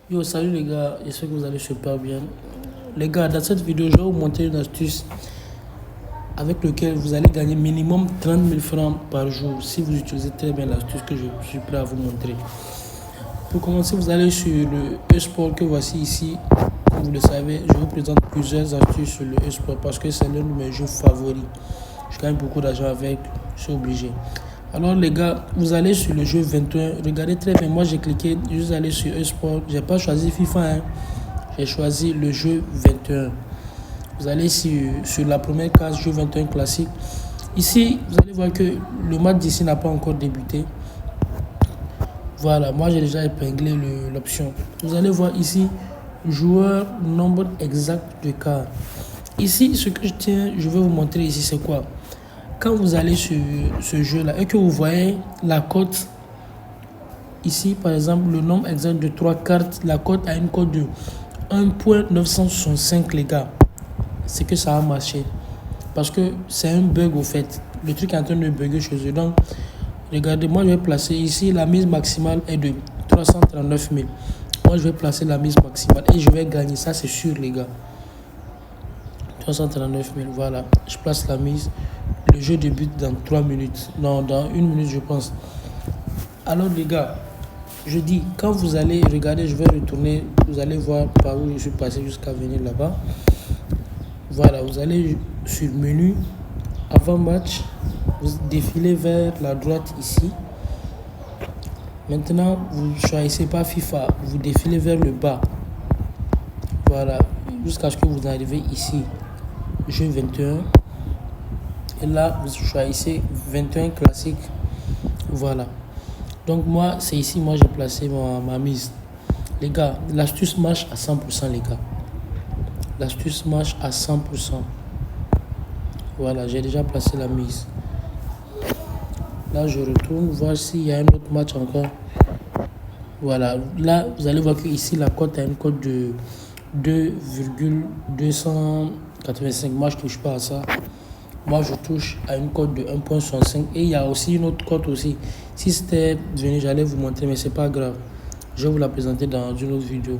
Yo, salut les gars, j'espère que vous allez super bien. Les gars, dans cette vidéo, je vais vous montrer une astuce avec laquelle vous allez gagner minimum 30 000 francs par jour si vous utilisez très bien l'astuce que je suis prêt à vous montrer. Pour commencer, vous allez sur le e-sport que voici ici. Comme vous le savez, je vous présente plusieurs astuces sur le e-sport parce que c'est l'un de mes jeux favoris. Je gagne beaucoup d'argent avec, je suis obligé. Alors les gars, vous allez sur le jeu 21, regardez très bien, moi j'ai cliqué, juste aller sur e-sport, j'ai pas choisi FIFA, hein. J'ai choisi le jeu 21. Vous allez sur la première case, jeu 21 classique. Ici, vous allez voir que le match d'ici n'a pas encore débuté. Voilà, moi j'ai déjà épinglé l'option. Vous allez voir ici, joueur, nombre exact de cartes. Ici, ce que je vais vous montrer ici, c'est quoi? Quand vous allez sur ce jeu-là et que vous voyez la cote, ici par exemple, le nombre exact de 3 cartes, la cote a une cote de 1.965 les gars. C'est que ça a marché. Parce que c'est un bug au fait. Le truc est en train de bugger chez eux. Donc, regardez, moi je vais placer ici, la mise maximale est de 339 000. Moi je vais placer la mise maximale et je vais gagner. Ça c'est sûr les gars. 339 000, voilà. Je place la mise. Le jeu débute dans 3 minutes. Non, dans 1 minute, je pense. Alors, les gars, je dis, quand vous allez regarder, je vais retourner. Vous allez voir par où je suis passé jusqu'à venir là-bas. Voilà, vous allez sur le menu, avant match. Vous défilez vers la droite ici. Maintenant, vous ne choisissez pas FIFA. Vous défilez vers le bas. Voilà, jusqu'à ce que vous arrivez ici. Jeu 21. Et là, vous choisissez 21 classique. Voilà. Donc moi, c'est ici, moi j'ai placé ma mise. Les gars, l'astuce marche à 100% les gars. L'astuce marche à 100%. Voilà, j'ai déjà placé la mise. Là, je retourne voir s'il y a un autre match encore. Voilà, là, vous allez voir que ici, la cote a une cote de 2,285. Moi, je ne touche pas à ça. Moi, je touche à une cote de 1.65. Et il y a aussi une autre cote aussi. Si c'était venu, j'allais vous montrer, mais c'est pas grave. Je vais vous la présenter dans une autre vidéo.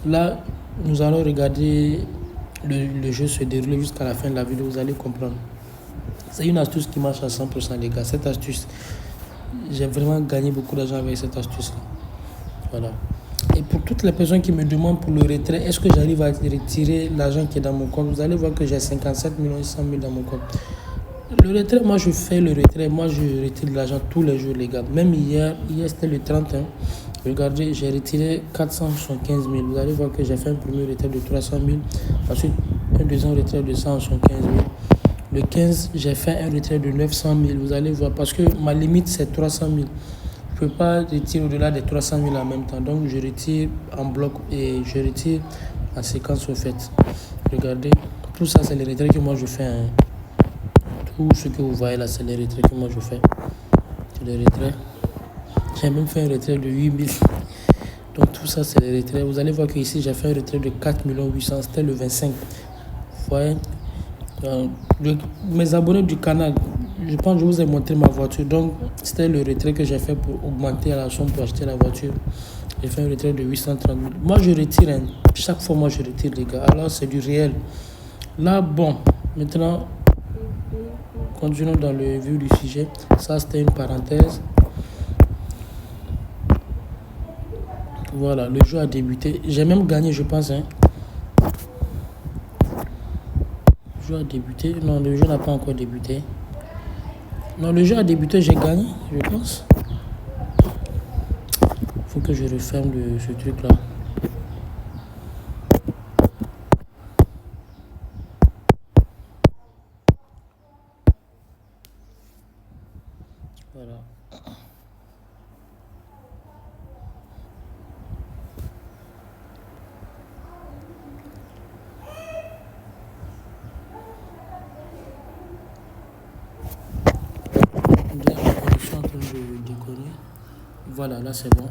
Là, nous allons regarder le jeu se dérouler jusqu'à la fin de la vidéo. Vous allez comprendre. C'est une astuce qui marche à 100%, les gars. Cette astuce, j'ai vraiment gagné beaucoup d'argent avec cette astuce-là. Voilà. Et pour toutes les personnes qui me demandent pour le retrait, est-ce que j'arrive à retirer l'argent qui est dans mon compte? Vous allez voir que j'ai 57 100 000 dans mon compte. Le retrait, moi je fais le retrait. Moi je retire de l'argent tous les jours, les gars. Même hier c'était le 31. Regardez, j'ai retiré 475 000. Vous allez voir que j'ai fait un premier retrait de 300 000. Ensuite, un deuxième retrait de 175 000. Le 15, j'ai fait un retrait de 900 000. Vous allez voir, parce que ma limite c'est 300 000. Je ne peux pas retirer au-delà des 300 000 en même temps. Donc, je retire en bloc et je retire en séquence au fait. Regardez, tout ça, c'est les retraits que moi je fais. Hein. Tout ce que vous voyez là, c'est les retraits que moi je fais. C'est les retraits. J'ai même fait un retrait de 8 000. Donc, tout ça, c'est les retraits. Vous allez voir qu'ici, j'ai fait un retrait de 4 800 000. C'était le 25. Vous voyez, mes abonnés du canal, je pense que je vous ai montré ma voiture. Donc, c'était le retrait que j'ai fait pour augmenter la somme pour acheter la voiture. J'ai fait un retrait de 830 000. Moi, je retire. Hein. Chaque fois, moi, je retire, les gars. Alors, c'est du réel. Là, bon, maintenant, continuons dans le vif du sujet. Ça, c'était une parenthèse. Voilà, le jeu a débuté. J'ai même gagné, je pense. Hein. Le jeu a débuté. Non, le jeu n'a pas encore débuté. Non, le jeu a débuté, j'ai gagné, je pense. Faut que je referme ce truc-là. Voilà. Je suis en train de déconner. Voilà, là c'est bon.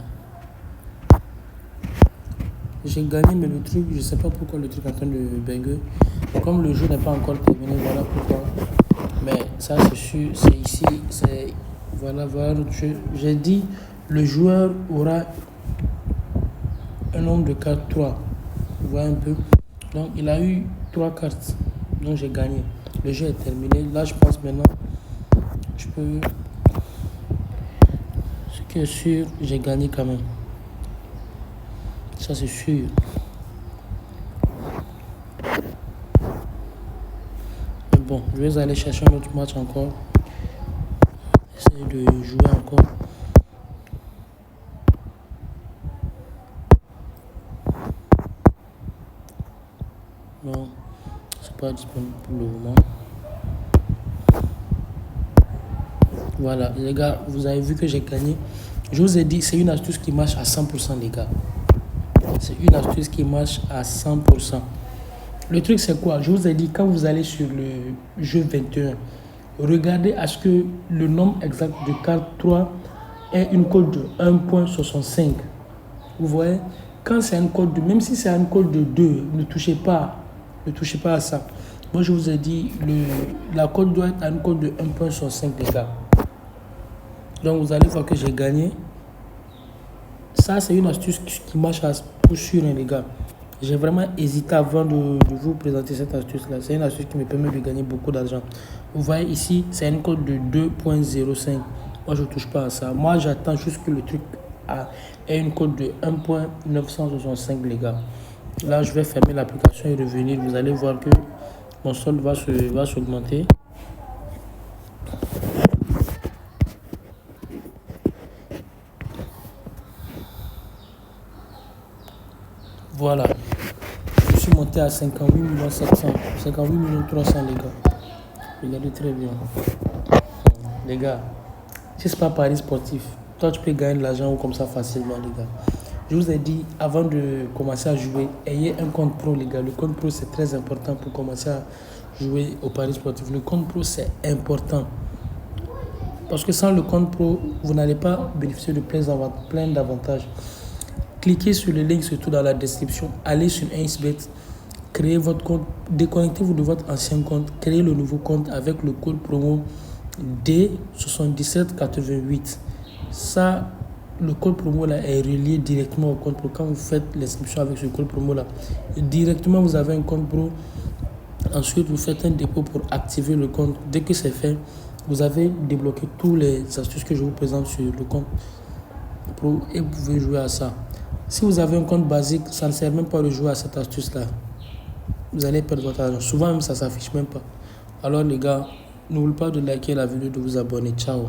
J'ai gagné, mais le truc, je sais pas pourquoi le truc est en train de bugger. Comme le jeu n'est pas encore terminé, voilà pourquoi. Mais ça c'est sûr, c'est ici, c'est... Voilà, voilà, j'ai dit, le joueur aura un nombre de cartes 3. Vous voyez un peu. Donc, il a eu 3 cartes. Donc, j'ai gagné. Le jeu est terminé. Là, je pense maintenant, je peux... Ce qui est sûr, j'ai gagné quand même. Ça, c'est sûr. Mais bon, je vais aller chercher un autre match encore. Essayer de jouer encore. Non, c'est pas disponible pour le moment. Voilà, les gars, vous avez vu que j'ai gagné. Je vous ai dit, c'est une astuce qui marche à 100%, les gars. C'est une astuce qui marche à 100%. Le truc, c'est quoi? Je vous ai dit, quand vous allez sur le jeu 21, regardez à ce que le nombre exact de cartes 3 ait une cote de 1.65. Vous voyez? Quand c'est un code de, même si c'est un code de 2, ne touchez pas à ça. Moi, je vous ai dit, la cote doit être à une cote de 1.65, les gars. Donc, vous allez voir que j'ai gagné. Ça, c'est une astuce qui marche à coup sûr, les gars. J'ai vraiment hésité avant de vous présenter cette astuce-là. C'est une astuce qui me permet de gagner beaucoup d'argent. Vous voyez ici, c'est une cote de 2.05. Moi, je ne touche pas à ça. Moi, j'attends juste que le truc ait une cote de 1.965, les gars. Là, je vais fermer l'application et revenir. Vous allez voir que mon solde va s'augmenter. Voilà. Je suis monté à 58 700 58 300, les gars. Regardez très bien. Les gars, si ce n'est pas Paris sportif, toi, tu peux gagner de l'argent comme ça facilement, les gars. Je vous ai dit, avant de commencer à jouer, ayez un compte pro, les gars. Le compte pro, c'est très important pour commencer à jouer au Paris sportif. Le compte pro, c'est important. Parce que sans le compte pro, vous n'allez pas bénéficier de plein d'avantages. Cliquez sur le link, surtout dans la description. Allez sur 1xBet, créez votre compte, déconnectez-vous de votre ancien compte, créez le nouveau compte avec le code promo D7788. Ça, le code promo là est relié directement au compte pro. Quand vous faites l'inscription avec ce code promo là, directement vous avez un compte pro. Ensuite, vous faites un dépôt pour activer le compte. Dès que c'est fait, vous avez débloqué tous les astuces que je vous présente sur le compte pro et vous pouvez jouer à ça. Si vous avez un compte basique, ça ne sert même pas de jouer à cette astuce-là. Vous allez perdre votre argent. Souvent, même, ça ne s'affiche même pas. Alors, les gars, n'oubliez pas de liker la vidéo, de vous abonner. Ciao.